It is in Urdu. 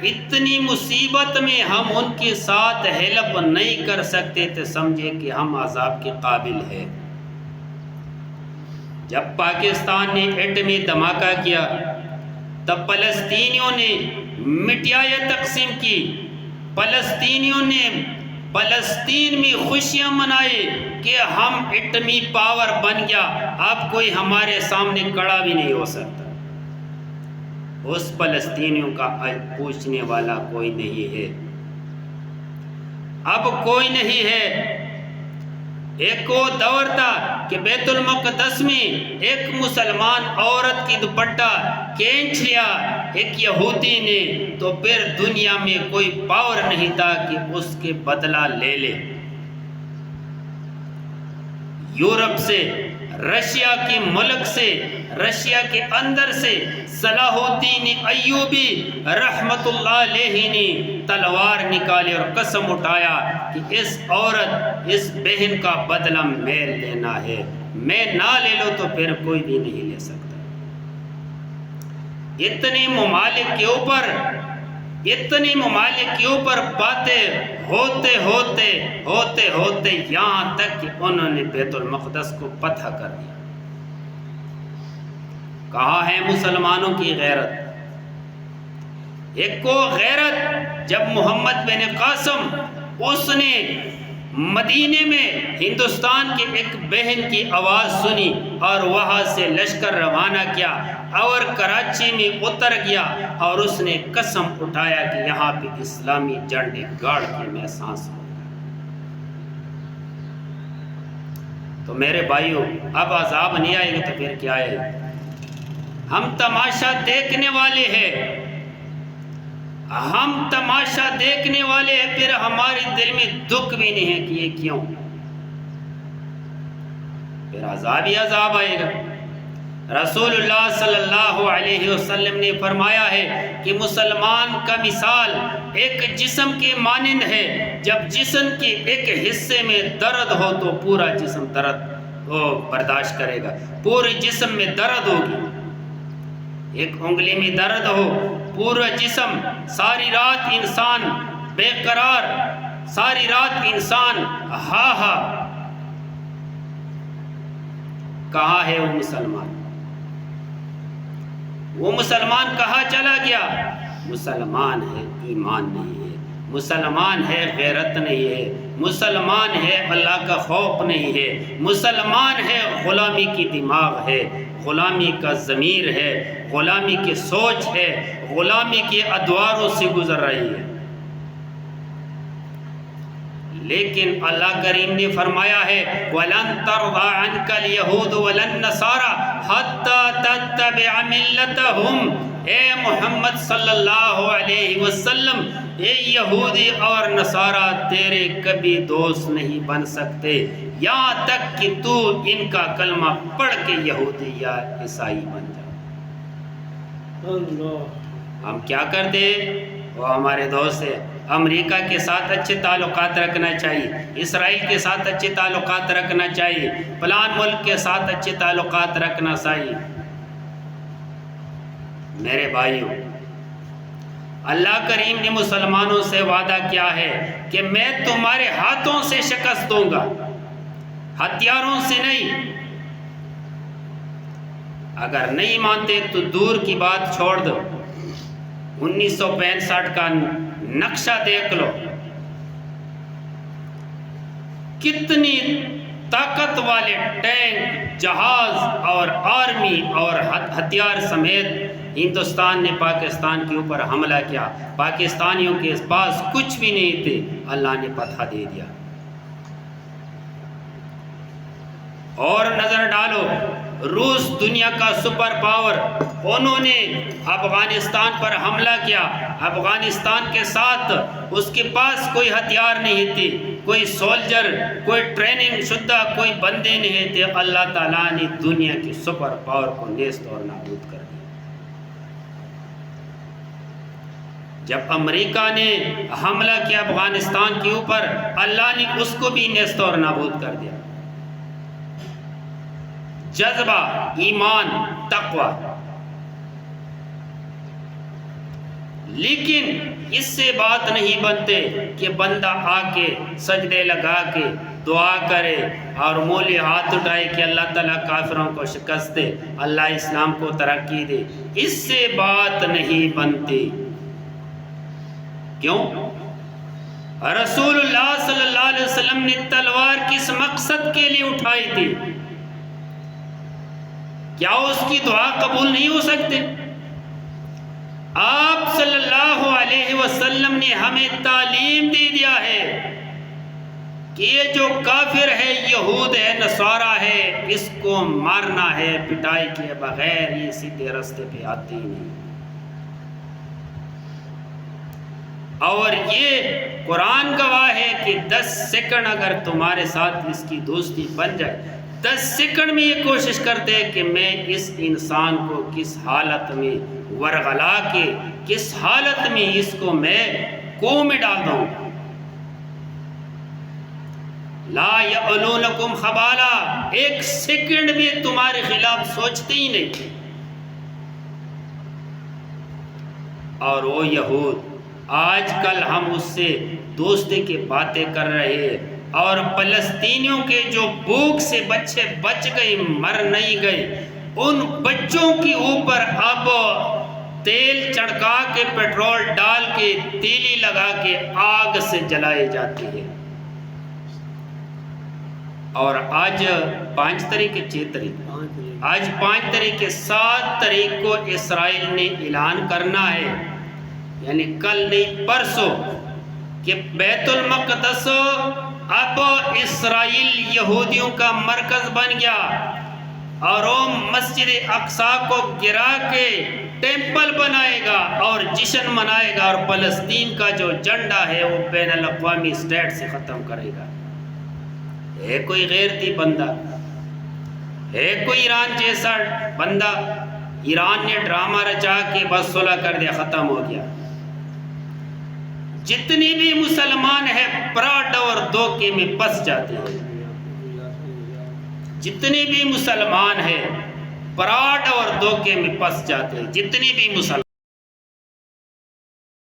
اتنی مصیبت میں ہم ان کے ساتھ ہیلپ نہیں کر سکتے تو سمجھے کہ ہم عذاب کے قابل ہیں۔ جب پاکستان نے ایٹمی دھماکہ کیا تب فلسطینیوں نے مٹھائیاں تقسیم کی، فلسطینیوں نے فلسطین میں خوشیاں منائے کہ ہم ایٹمی پاور بن گیا، اب کوئی ہمارے سامنے کھڑا بھی نہیں ہو سکتا۔ اس فلسطینیوں کا آج پوچھنے والا کوئی نہیں ہے، اب کوئی نہیں ہے۔ ایک وہ دور تھا کہ بیت المقدس میں ایک مسلمان عورت کی دوپٹہ کھینچ لیا ایک یہودی نے تو پھر دنیا میں کوئی پاور نہیں تھا کہ اس کے بدلہ لے لے۔ یورپ سے، رشیا کے ملک سے، رشیا کے اندر سے صلاح الدین ایوبی رحمت اللہ علیہ نے تلوار نکالی اور قسم اٹھایا کہ اس عورت، اس بہن کا بدلہ میں لینا ہے، میں نہ لے لو تو پھر کوئی بھی نہیں لے سکتا۔ اتنے ممالک کے اوپر باتیں ہوتے یہاں تک کہ انہوں نے بیت المقدس کو فتح کر دیا۔ کہاں ہے مسلمانوں کی غیرت؟ ایک کو غیرت جب محمد بن قاسم اس نے مدینے میں ہندوستان کی ایک بہن کی آواز سنی اور وہاں سے لشکر روانہ کیا اور کراچی میں اتر گیا اور اس نے قسم اٹھایا کہ یہاں پہ اسلامی جھنڈے گاڑ کے میں سانس لوں گا۔ تو میرے بھائیوں، اب عذاب نہیں آئے گا تو پھر کیا آئے گا؟ ہم تماشا دیکھنے والے ہیں، ہم تماشا دیکھنے والے ہیں، پھر ہمارے دل میں دکھ بھی نہیں ہے کہ یہ کیوں؟ پھر عذاب ہی عذاب آئے گا۔ رسول اللہ صلی اللہ علیہ وسلم نے فرمایا ہے کہ مسلمان کا مثال ایک جسم کے مانند ہے، جب جسم کے ایک حصے میں درد ہو تو پورا جسم درد برداشت کرے گا، پورے جسم میں درد ہوگی۔ ایک انگلی میں درد ہو، پورا جسم، ساری رات انسان بے قرار، ساری رات انسان ہا کہاں ہے وہ مسلمان؟ وہ مسلمان کہاں چلا گیا؟ مسلمان ہے ایمان نہیں ہے، مسلمان ہے غیرت نہیں ہے، مسلمان ہے اللہ کا خوف نہیں ہے، مسلمان ہے غلامی کی دماغ ہے، غلامی کا ضمیر ہے، غلامی کی سوچ ہے، غلامی کے ادواروں سے گزر رہی ہے۔ لیکن اللہ کریم نے فرمایا ہے وَلَن تَرْضَىٰ عَنْكَ الْيَهُودُ وَلَا النَّصَارَىٰ حَتَّىٰ تَتَّبِعَ مِلَّتَهُمْ۔ اے محمد صلی اللہ علیہ وسلم، اے یہودی اور نصارہ تیرے کبھی دوست نہیں بن سکتے یہاں تک کہ تو ان کا کلمہ پڑھ کے یہودی یا عیسائی بن جائے۔ ہم کیا کرتے؟ وہ ہمارے دوست ہیں۔ امریکہ کے ساتھ اچھے تعلقات رکھنا چاہیے، اسرائیل کے ساتھ اچھے تعلقات رکھنا چاہیے، فلان ملک کے ساتھ اچھے تعلقات رکھنا چاہیے۔ میرے بھائیوں، اللہ کریم نے مسلمانوں سے وعدہ کیا ہے کہ میں تمہارے ہاتھوں سے شکست دوں گا، ہتھیاروں سے نہیں۔ اگر نہیں مانتے تو دور کی بات چھوڑ دو، 1965 کا نقشہ دیکھ لو، کتنی طاقت والے ٹینک، جہاز اور آرمی اور ہتھیار سمیت ہندوستان نے پاکستان کے اوپر حملہ کیا، پاکستانیوں کے پاس کچھ بھی نہیں تھے، اللہ نے فتح دے دیا۔ اور نظر ڈالو، روس دنیا کا سپر پاور، انہوں نے افغانستان پر حملہ کیا، افغانستان کے ساتھ اس کے پاس کوئی ہتھیار نہیں تھے، کوئی سولجر، کوئی ٹریننگ شدہ کوئی بندے نہیں تھے، اللہ تعالیٰ نے دنیا کی سپر پاور کو نیست اور نابود کر دیا۔ جب امریکہ نے حملہ کیا افغانستان کے اوپر، اللہ نے اس کو بھی نیست اور نابود کر دیا۔ جذبہ، ایمان، تقوی۔ لیکن اس سے بات نہیں بنتے کہ بندہ آ کے سجدے لگا کے دعا کرے اور مولے ہاتھ اٹھائے کہ اللہ تعالیٰ کافروں کو شکست دے، اللہ اسلام کو ترقی دے۔ اس سے بات نہیں بنتی۔ کیوں؟ رسول اللہ صلی اللہ علیہ وسلم نے تلوار کس مقصد کے لیے اٹھائی تھی؟ کیا اس کی دعا قبول نہیں ہو سکتے؟ آپ صلی اللہ علیہ وسلم نے ہمیں تعلیم دے دیا ہے کہ یہ جو کافر ہے، یہود ہے، نصارہ ہے، اس کو مارنا ہے پٹائی کے بغیر، یہ سیدھے راستے پہ آتی نہیں۔ اور یہ قرآن گواہ ہے کہ 10 سیکنڈ اگر تمہارے ساتھ اس کی دوستی بن جائے، 10 سیکنڈ میں یہ کوشش کرتے ہیں کہ میں اس انسان کو کس حالت میں ورغلا کے، کس حالت میں اس کو میں کنویں میں ڈال دوں۔ لا یعلونکم خبالا، 1 سیکنڈ بھی تمہارے خلاف سوچتے ہی نہیں۔ اور وہ یہود، آج کل ہم اس سے دوستی کی باتیں کر رہے ہیں، اور فلسطینیوں کے جو بھوک سے بچے بچ گئے، مر نہیں گئے، ان بچوں کے اوپر اب تیل چڑکا کے، پیٹرول ڈال کے، تیلی لگا کے آگ سے جلائے جاتی ہے۔ اور آج 5 تاریخ 6 تاریخ، آج 5 تاریخ 7 تاریخ کو اسرائیل نے اعلان کرنا ہے، یعنی کل نہیں پرسوں، کہ بیت المقدس اب اسرائیل یہودیوں کا مرکز بن گیا، اور وہ مسجد اقصی کو گرا کے ٹیمپل بنائے گا اور جشن منائے گا، اور فلسطین کا جو جھنڈا ہے وہ بین الاقوامی اسٹیٹ سے ختم کرے گا۔ ہے کوئی غیرتی بندہ، ہے کوئی ایران جیسا بندہ؟ ایران نے ڈرامہ رچا کے بس صلح کر دیا، ختم ہو گیا۔ جتنی بھی مسلمان ہیں فراڈ اور دھوکے میں پھنس جاتے ہیں، جتنے بھی مسلمان ہیں فراڈ اور دھوکے میں پھنس جاتے ہیں، جتنے بھی مسلمان